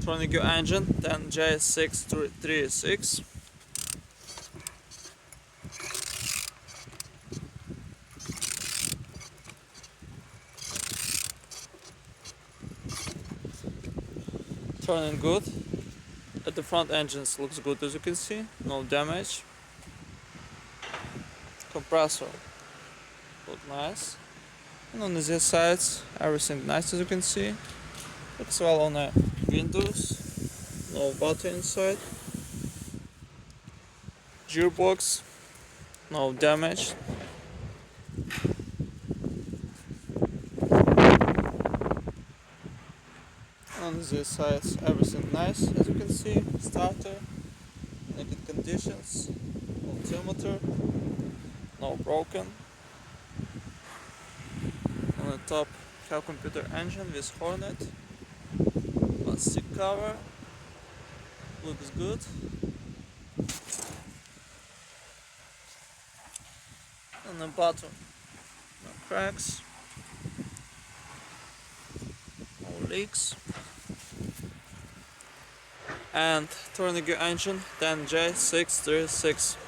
Turning your engine, then Z16XER. Turning good. At the front engines looks good, as you can see, no damage. Compressor look nice. And on the Z sides, everything nice, as you can see. Looks well on the windows, no button inside. Gearbox, no damage. On the sides, everything nice, as you can see. Starter, naked conditions, altimeter, no broken. On the top, have computer engine with Hornet, plastic cover, looks good. On the bottom, no cracks, no leaks. And turning your engine, then Z16XER.